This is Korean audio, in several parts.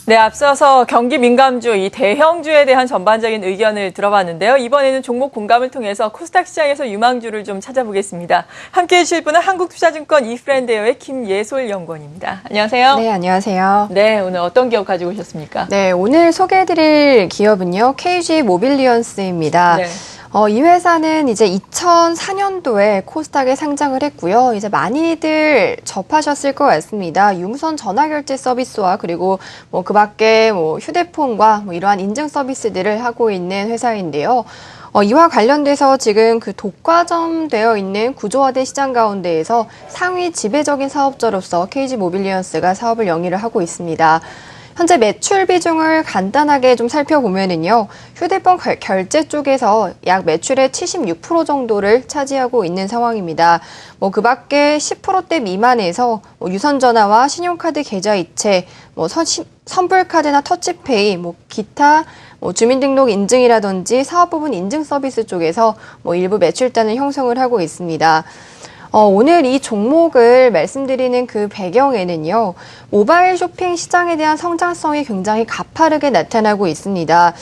네, 앞서서 경기 민감주, 이 대형주에 대한 전반적인 의견을 들어봤는데요. 이번에는 종목 공감을 통해서 코스닥 시장에서 유망주를 좀 찾아보겠습니다. 함께해 주실 분은 한국투자증권 이프렌드웨어의 김예솔 연구원입니다. 안녕하세요. 네, 안녕하세요. 네, 오늘 어떤 기업 가지고 오셨습니까? 네, 오늘 소개해드릴 기업은요, KG 모빌리언스입니다. 네. 이 회사는 이제 2004년도에 코스닥에 상장을 했고요. 이제 많이들 접하셨을 것 같습니다. 유무선 전화결제 서비스와 그리고 그 밖에 휴대폰과 이러한 인증 서비스들을 하고 있는 회사인데요. 이와 관련돼서 지금 그 독과점되어 있는 구조화된 시장 가운데에서 상위 지배적인 사업자로서 KG 모빌리언스가 사업을 영위를 하고 있습니다. 현재 매출 비중을 간단하게 좀 살펴보면은요, 휴대폰 결제 쪽에서 약 매출의 76% 정도를 차지하고 있는 상황입니다. 그 밖에 10%대 미만에서 유선전화와 신용카드 계좌이체, 선불카드나 터치페이, 기타 주민등록 인증이라든지 사업 부분 인증 서비스 쪽에서 일부 매출단을 형성을 하고 있습니다. 오늘 이 종목을 말씀드리는 그 배경에는요, 모바일 쇼핑 시장에 대한 성장성이 굉장히 가파르게 나타나고 있습니다.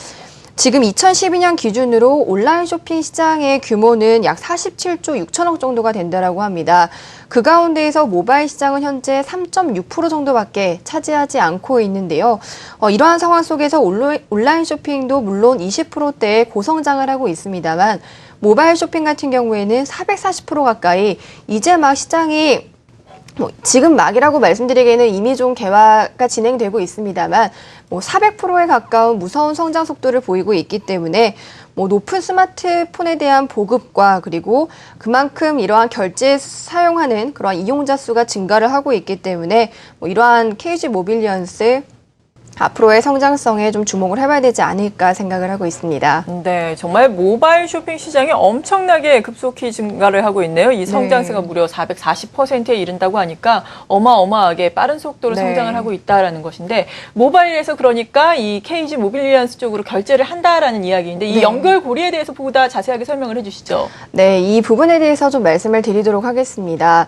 지금 2012년 기준으로 온라인 쇼핑 시장의 규모는 약 47조 6천억 정도가 된다고 합니다. 그 가운데에서 모바일 시장은 현재 3.6% 정도밖에 차지하지 않고 있는데요. 이러한 상황 속에서 온라인 쇼핑도 물론 20%대의 고성장을 하고 있습니다만 모바일 쇼핑 같은 경우에는 440% 가까이 이제 막 시장이 지금 막이라고 말씀드리기에는 이미 좀 개화가 진행되고 있습니다만 400%에 가까운 무서운 성장 속도를 보이고 있기 때문에 높은 스마트폰에 대한 보급과 그리고 그만큼 이러한 결제에 사용하는 그런 이용자 수가 증가를 하고 있기 때문에 이러한 KG 모빌리언스 앞으로의 성장성에 좀 주목을 해봐야 되지 않을까 생각을 하고 있습니다. 네, 정말 모바일 쇼핑 시장이 엄청나게 급속히 증가를 하고 있네요. 이 성장세가 무려 440%에 이른다고 하니까 어마어마하게 빠른 속도로 성장을 하고 있다라는 것인데, 모바일에서 그러니까 이 KG 모빌리언스 쪽으로 결제를 한다라는 이야기인데, 이 연결고리에 대해서 보다 자세하게 설명을 해주시죠. 네, 이 부분에 대해서 좀 말씀을 드리도록 하겠습니다.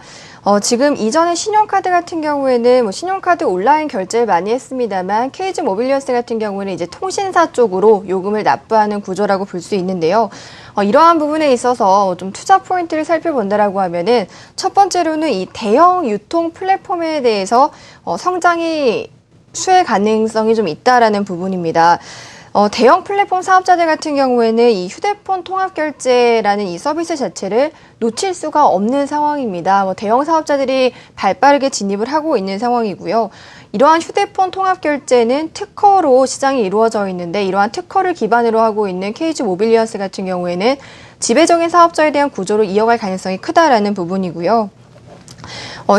지금 이전에 신용카드 같은 경우에는 신용카드 온라인 결제를 많이 했습니다만 KG 모빌리언스 같은 경우는 이제 통신사 쪽으로 요금을 납부하는 구조라고 볼 수 있는데요. 이러한 부분에 있어서 좀 투자 포인트를 살펴본다라고 하면은 첫 번째로는 이 대형 유통 플랫폼에 대해서 성장이 수혜 가능성이 좀 있다라는 부분입니다. 대형 플랫폼 사업자들 같은 경우에는 이 휴대폰 통합결제라는 이 서비스 자체를 놓칠 수가 없는 상황입니다. 대형 사업자들이 발빠르게 진입을 하고 있는 상황이고요. 이러한 휴대폰 통합결제는 특허로 시장이 이루어져 있는데, 이러한 특허를 기반으로 하고 있는 KG 모빌리언스 같은 경우에는 지배적인 사업자에 대한 구조를 이어갈 가능성이 크다라는 부분이고요.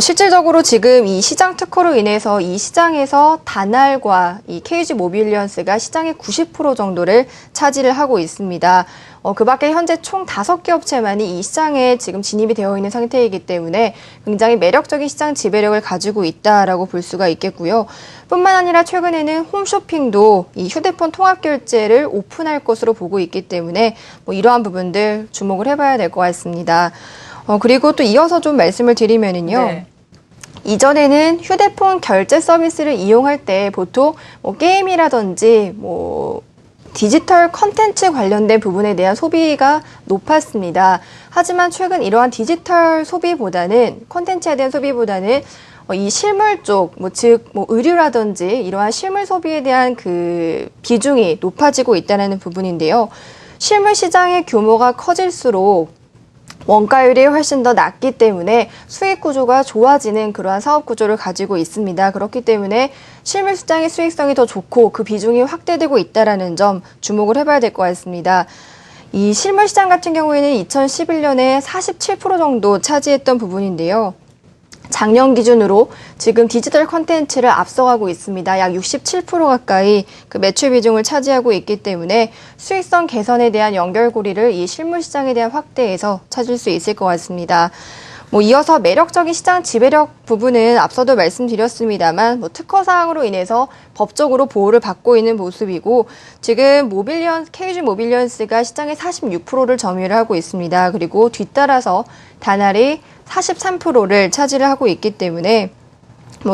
실질적으로 지금 이 시장 특허로 인해서 이 시장에서 다날과 이 KG 모빌리언스가 시장의 90% 정도를 차지를 하고 있습니다. 그 밖에 현재 총 5개 업체만이 이 시장에 지금 진입이 되어 있는 상태이기 때문에 굉장히 매력적인 시장 지배력을 가지고 있다라고 볼 수가 있겠고요. 뿐만 아니라 최근에는 홈쇼핑도 이 휴대폰 통합결제를 오픈할 것으로 보고 있기 때문에 이러한 부분들 주목을 해봐야 될 것 같습니다. 그리고 또 이어서 좀 말씀을 드리면은요. 네. 이전에는 휴대폰 결제 서비스를 이용할 때 보통 게임이라든지 디지털 컨텐츠 관련된 부분에 대한 소비가 높았습니다. 하지만 최근 이러한 디지털 소비보다는 컨텐츠에 대한 소비보다는 이 실물 쪽, 즉 의류라든지 이러한 실물 소비에 대한 그 비중이 높아지고 있다는 부분인데요. 실물 시장의 규모가 커질수록 원가율이 훨씬 더 낮기 때문에 수익 구조가 좋아지는 그러한 사업 구조를 가지고 있습니다. 그렇기 때문에 실물 시장의 수익성이 더 좋고 그 비중이 확대되고 있다는 점 주목을 해봐야 될 것 같습니다. 이 실물 시장 같은 경우에는 2011년에 47% 정도 차지했던 부분인데요. 작년 기준으로 지금 디지털 콘텐츠를 앞서가고 있습니다. 약 67% 가까이 그 매출 비중을 차지하고 있기 때문에 수익성 개선에 대한 연결고리를 이 실물 시장에 대한 확대에서 찾을 수 있을 것 같습니다. 이어서 매력적인 시장 지배력 부분은 앞서도 말씀드렸습니다만 특허 사항으로 인해서 법적으로 보호를 받고 있는 모습이고, 지금 KG 모빌리언스가 시장의 46%를 점유를 하고 있습니다. 그리고 뒤따라서 다날이 43%를 차지를 하고 있기 때문에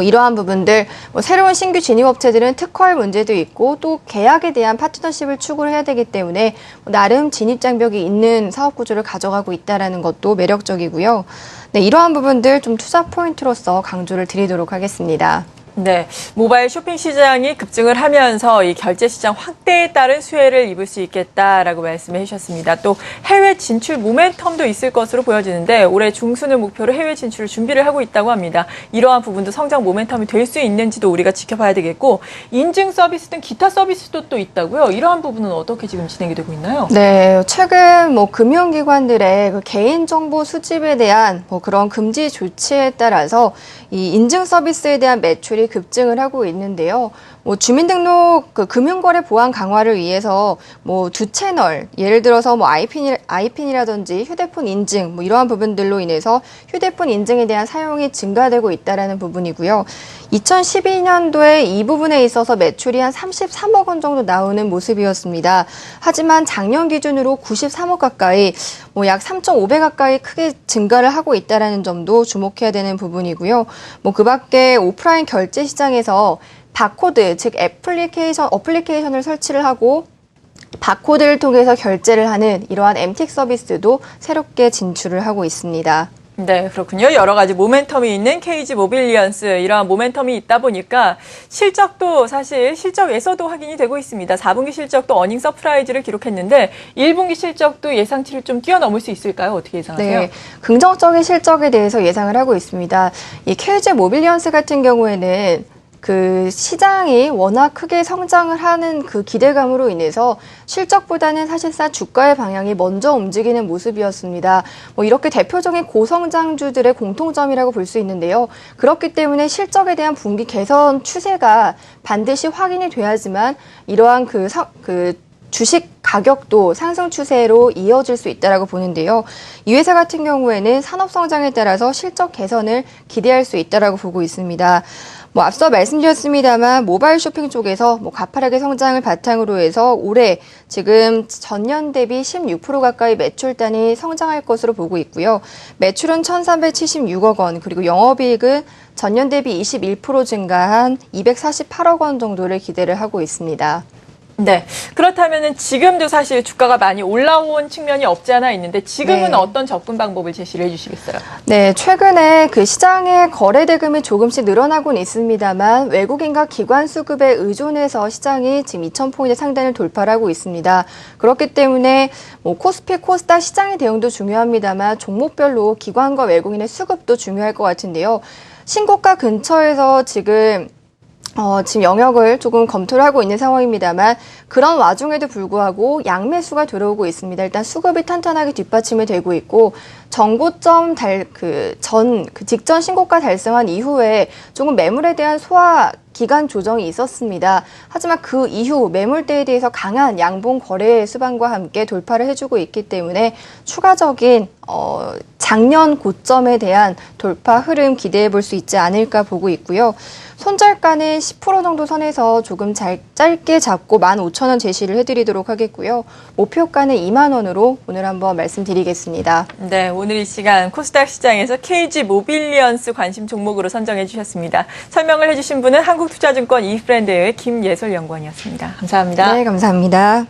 이러한 부분들, 새로운 신규 진입업체들은 특허할 문제도 있고 또 계약에 대한 파트너십을 추구를 해야 되기 때문에 나름 진입장벽이 있는 사업 구조를 가져가고 있다는 것도 매력적이고요. 네, 이러한 부분들 좀 투자 포인트로서 강조를 드리도록 하겠습니다. 네, 모바일 쇼핑 시장이 급증을 하면서 이 결제 시장 확대에 따른 수혜를 입을 수 있겠다라고 말씀해 주셨습니다. 또 해외 진출 모멘텀도 있을 것으로 보여지는데 올해 중순을 목표로 해외 진출을 준비를 하고 있다고 합니다. 이러한 부분도 성장 모멘텀이 될 수 있는지도 우리가 지켜봐야 되겠고 인증 서비스 등 기타 서비스도 또 있다고요. 이러한 부분은 어떻게 지금 진행이 되고 있나요? 네, 최근 금융기관들의 그 개인정보 수집에 대한 그런 금지 조치에 따라서 이 인증 서비스에 대한 매출이 급증을 하고 있는데요. 주민등록 금융거래 보안 강화를 위해서 두 채널, 예를 들어서 아이핀이라든지 휴대폰 인증 이러한 부분들로 인해서 휴대폰 인증에 대한 사용이 증가되고 있다라는 부분이고요. 2012년도에 이 부분에 있어서 매출이 한 33억 원 정도 나오는 모습이었습니다. 하지만 작년 기준으로 93억 가까이, 약 3.5배 가까이 크게 증가를 하고 있다라는 점도 주목해야 되는 부분이고요. 그 밖에 오프라인 결제 시장에서 바코드, 즉 어플리케이션을 설치를 하고 바코드를 통해서 결제를 하는 이러한 MT 서비스도 새롭게 진출을 하고 있습니다. 네, 그렇군요. 여러 가지 모멘텀이 있는 KG 모빌리언스, 이러한 모멘텀이 있다 보니까 실적도 사실 실적에서도 확인이 되고 있습니다. 4분기 실적도 어닝 서프라이즈를 기록했는데 1분기 실적도 예상치를 좀 뛰어넘을 수 있을까요? 어떻게 예상하세요? 네, 긍정적인 실적에 대해서 예상을 하고 있습니다. 이 KG 모빌리언스 같은 경우에는 그 시장이 워낙 크게 성장을 하는 그 기대감으로 인해서 실적보다는 사실상 주가의 방향이 먼저 움직이는 모습이었습니다. 이렇게 대표적인 고성장주들의 공통점이라고 볼 수 있는데요. 그렇기 때문에 실적에 대한 분기 개선 추세가 반드시 확인이 돼야지만 이러한 그 주식 가격도 상승 추세로 이어질 수 있다라고 보는데요. 이 회사 같은 경우에는 산업 성장에 따라서 실적 개선을 기대할 수 있다라고 보고 있습니다. 앞서 말씀드렸습니다만 모바일 쇼핑 쪽에서 가파르게 성장을 바탕으로 해서 올해 지금 전년 대비 16% 가까이 매출단이 성장할 것으로 보고 있고요. 매출은 1,376억 원, 그리고 영업이익은 전년 대비 21% 증가한 248억 원 정도를 기대를 하고 있습니다. 네. 그렇다면은 지금도 사실 주가가 많이 올라온 측면이 없지 않아 있는데 지금은 네. 어떤 접근 방법을 제시를 해주시겠어요? 네, 최근에 그 시장의 거래 대금이 조금씩 늘어나고는 있습니다만 외국인과 기관 수급에 의존해서 시장이 지금 2,000포인트 상단을 돌파를 하고 있습니다. 그렇기 때문에 코스피, 코스닥 시장의 대응도 중요합니다만 종목별로 기관과 외국인의 수급도 중요할 것 같은데요. 신고가 근처에서 지금 영역을 조금 검토를 하고 있는 상황입니다만 그런 와중에도 불구하고 양매수가 들어오고 있습니다. 일단 수급이 탄탄하게 뒷받침이 되고 있고 전고점 직전 신고가 달성한 이후에 조금 매물에 대한 소화 기간 조정이 있었습니다. 하지만 그 이후 매물대에 대해서 강한 양봉 거래 수반과 함께 돌파를 해주고 있기 때문에 추가적인 작년 고점에 대한 돌파 흐름 기대해 볼 수 있지 않을까 보고 있고요. 손절가는 10% 정도 선에서 조금 짧게 잡고 15,000원 제시를 해드리도록 하겠고요. 목표가는 2만 원으로 오늘 한번 말씀드리겠습니다. 네, 오늘 이 시간 코스닥 시장에서 KG 모빌리언스 관심 종목으로 선정해 주셨습니다. 설명을 해주신 분은 한국투자증권 이프랜드의 김예솔 연구원이었습니다. 감사합니다. 네, 감사합니다.